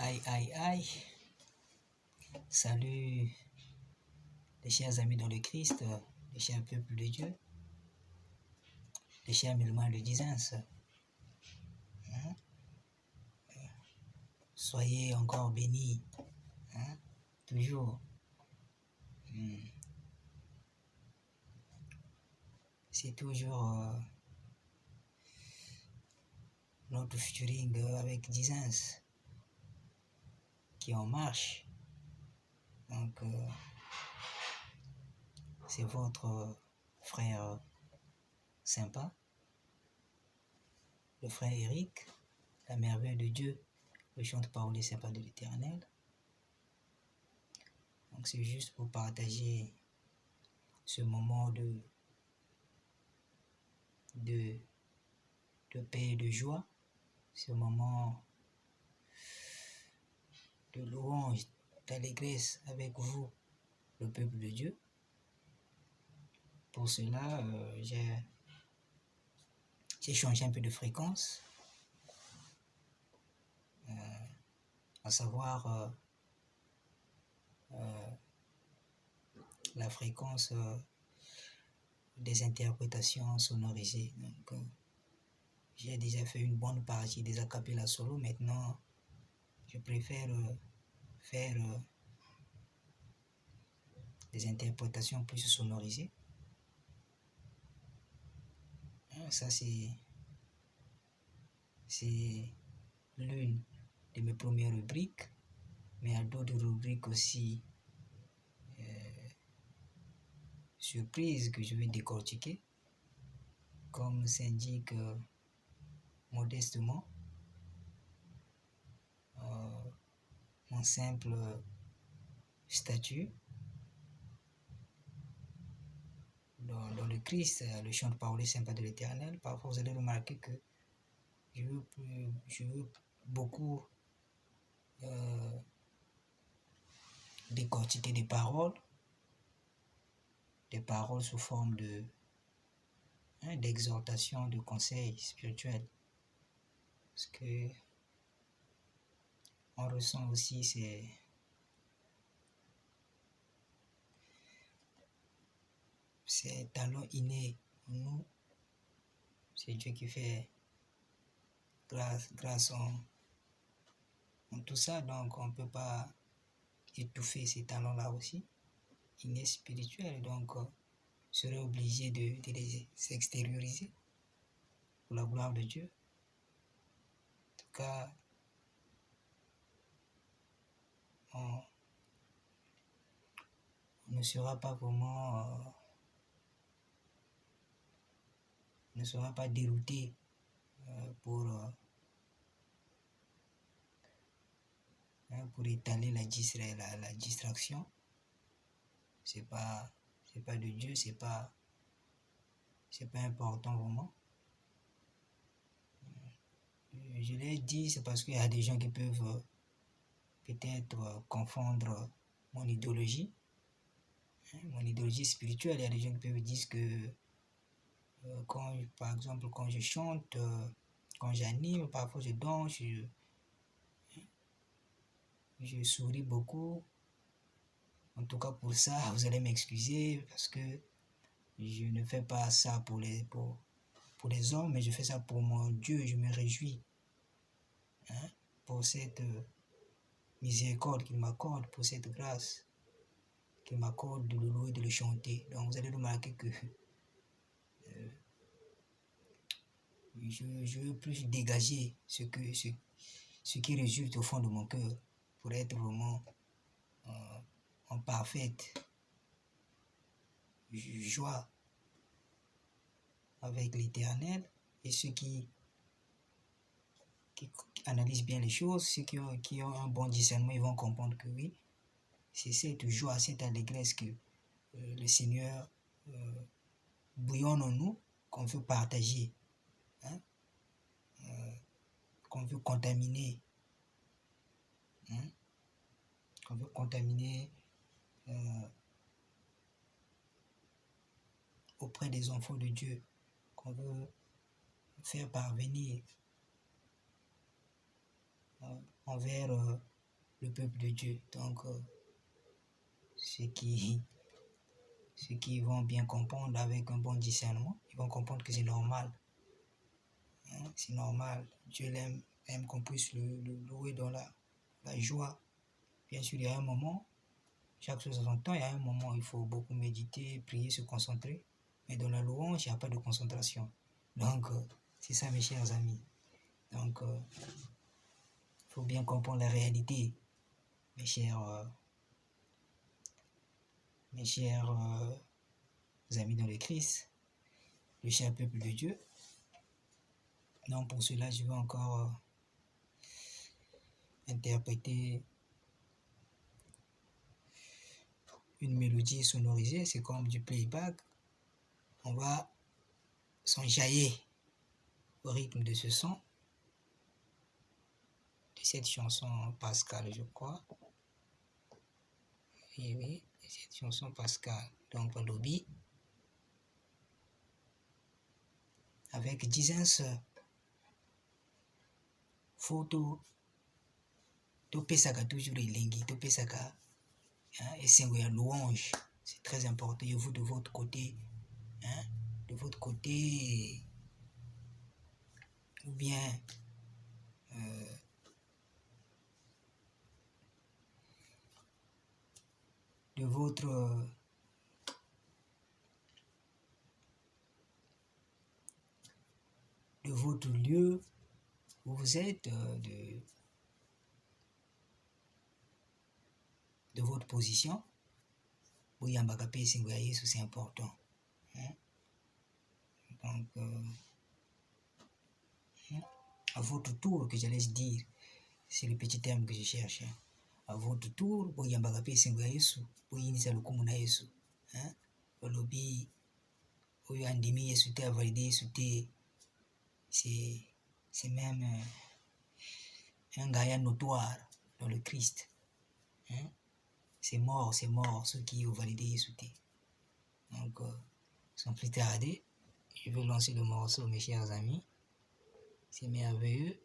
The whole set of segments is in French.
Aïe, aïe, aïe. Salut les chers amis dans le Christ, les chers peuples de Dieu, les chers musulmans de Dizens. Hein? Soyez encore bénis. Hein? Toujours. C'est toujours notre featuring avec Dizens qui est en marche. Donc, c'est votre frère sympa, le frère Eric, la merveille de Dieu, le chant de parole sympa de l'Éternel. Donc, c'est juste pour partager ce moment de paix et de joie, ce moment de louange, d'allégresse avec vous, le peuple de Dieu. Pour cela, j'ai changé un peu de fréquence, à savoir la fréquence des interprétations sonorisées. Donc, j'ai déjà fait une bonne partie des acapellas solo. Maintenant, je préfère faire des interprétations plus sonorisées. Ça, c'est l'une de mes premières rubriques, mais il y a d'autres rubriques aussi surprises que je vais décortiquer, comme s'indique modestement mon simple statut dans le Christ, le chant de parole sympa de l'Éternel. Parfois vous allez remarquer que je veux beaucoup décortiquer des paroles sous forme d'exhortation, de conseils spirituels. Parce que on ressent aussi ces talents innés en nous. C'est Dieu qui fait grâce en tout ça. Donc on ne peut pas étouffer ces talents-là aussi, innés spirituels. Donc serait obligé de les extérioriser pour la gloire de Dieu. En tout cas, on ne sera pas vraiment ne sera pas dérouté pour étaler la distraction. C'est pas de Dieu, c'est pas important vraiment. Je l'ai dit, c'est parce qu'il y a des gens qui peuvent peut-être confondre mon idéologie spirituelle. Il y a des gens qui peuvent dire que par exemple quand je chante, quand j'anime, parfois je danse, je souris beaucoup. En tout cas pour ça, vous allez m'excuser parce que je ne fais pas ça pour les hommes, mais je fais ça pour mon Dieu. Je me réjouis pour cette miséricorde qu'il m'accorde, pour cette grâce qu'il m'accorde de le louer, de le chanter. Donc vous allez remarquer que je veux plus dégager ce qui résulte au fond de mon cœur pour être vraiment en parfaite joie avec l'Éternel. Et ceux qui analysent bien les choses, ceux qui ont un bon discernement, ils vont comprendre que oui, c'est cette joie, cette allégresse que le Seigneur bouillonne en nous, qu'on veut partager, qu'on veut contaminer, auprès des enfants de Dieu, qu'on veut faire parvenir envers le peuple de Dieu. Donc, ceux qui vont bien comprendre avec un bon discernement, ils vont comprendre que c'est normal. Hein, c'est normal. Dieu aime qu'on puisse le louer dans la joie. Bien sûr, il y a un moment, chaque chose à son temps, il y a un moment où il faut beaucoup méditer, prier, se concentrer. Mais dans la louange, il n'y a pas de concentration. Donc, c'est ça, mes chers amis. Donc, il faut bien comprendre la réalité, mes chers amis dans le Christ, le cher peuple de Dieu. Donc, pour cela, je vais encore interpréter une mélodie sonorisée. C'est comme du playback. On va s'enjailler au rythme de ce son, de cette chanson Pascal, je crois. Oui, cette chanson Pascal. Donc, lobby avec 10 photo topesaka toujours elengi, topesaka esengo ya louange. C'est très important. Et vous de votre côté, ou bien de votre lieu où vous êtes, de votre position. Boyambaka pe esengo ya Yesu, c'est important. Donc, à votre tour, que j'allais dire, c'est le petit terme que je cherche. À votre tour, boyambaka pe esengo ya Yesu, boyinisa lokumu na Yesu. Olobi oyo andimi Yesu te, avalide Yesu te, c'est même un gars notoire dans le Christ. C'est mort, ceux qui ont validé Yesu te. Donc, sans plus tarder, je vais lancer le morceau, mes chers amis. C'est merveilleux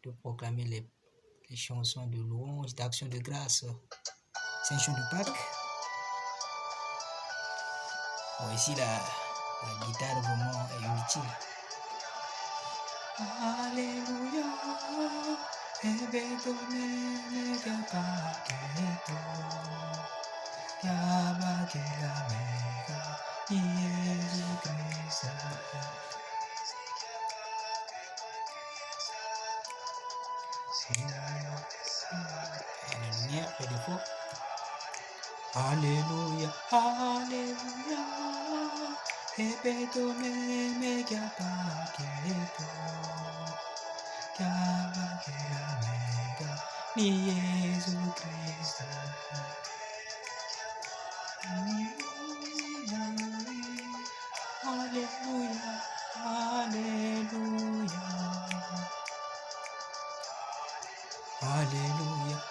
de proclamer les chansons de louange, d'action de grâce. C'est un chant de Pâques. Bon, ici, la guitare vraiment est inutile. Alléluia, la lumière fait défaut. Alléluia, Alléluia, répétome mega paqueto, cabakela mega, ni Jésus Christ. Alléluia, Alléluia, Alléluia,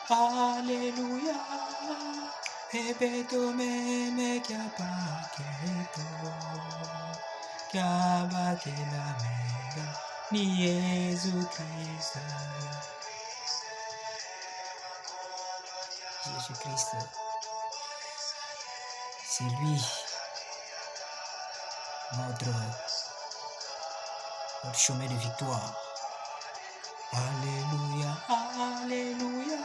Alléluia, répétome mega paqueto, cabakela mega, ni Jésus Christ. Jésus-Christ, c'est lui, notre chemin de victoire. Alléluia, Alléluia,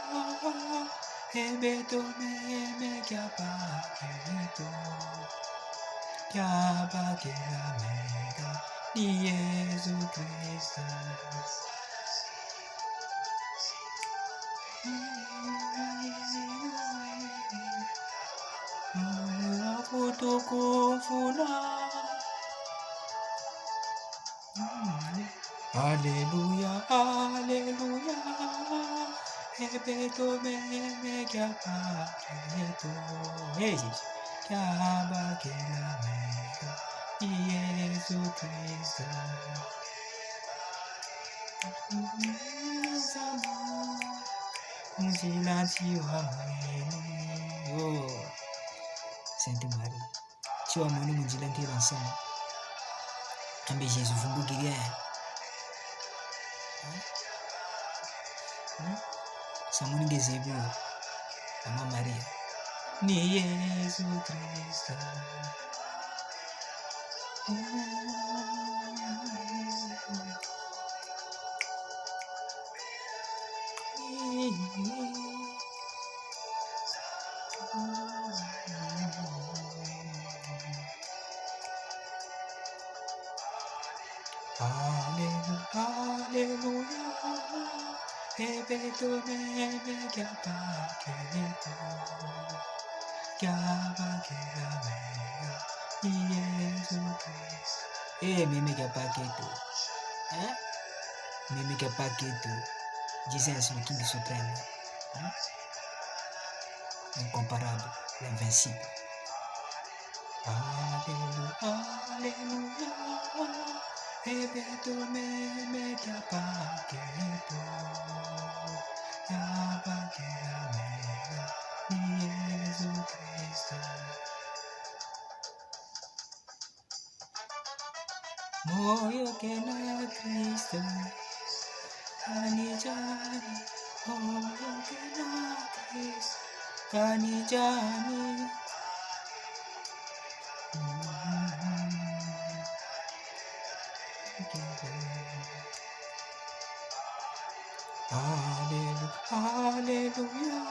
ebetome megapaketo, kabakela mega, ni Jésus-Christ. Alléluia, Alléluia, ebetome megapaketo, kabakela mega, ni Jésus-Christ. Oh, Sainte Marie, tu as mon nom dit ensemble. Ambe Jésus, vous me guérissez. Samuninge zebu Mama Maria ni Yesu Kristo. Alléluia, ebeto meme kapaketo, kapakela mega, Yesu Kristo. Meme kapaketo, meme kapaketo, Jesus le King suprême, incomparable, l'invincible. Alléluia, Alléluia. Ebeto meme kapaketo, kapakela mega, Yesu Kristo. Moyo kena Kristo, kanijani. Moyo kena Kristo, kanijani. Alléluia,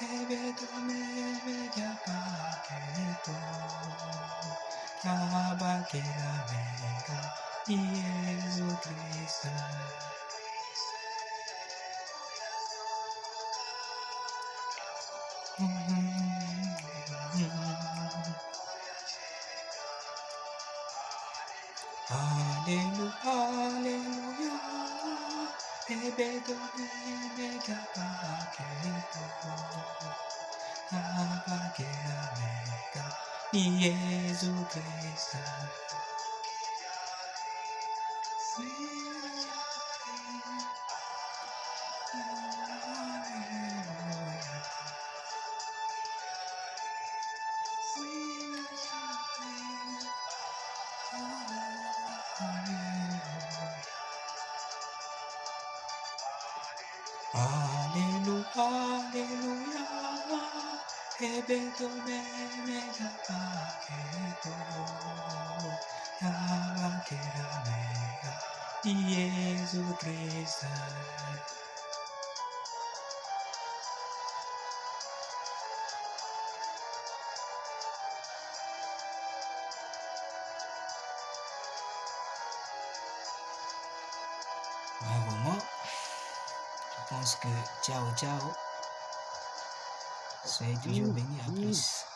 ebeto meme kapaketo, kapakela mega, Yesu Kristo. Alléluia, Alléluia, ebeto meme kapaketo, kapakela mega, Yesu Kristo. Alléluia, Alléluia, ebeto meme kapaketo, kapakela mega, Yesu Kristo. Vraiment, je pense que ciao, ciao. Soyez toujours bénis, à plus.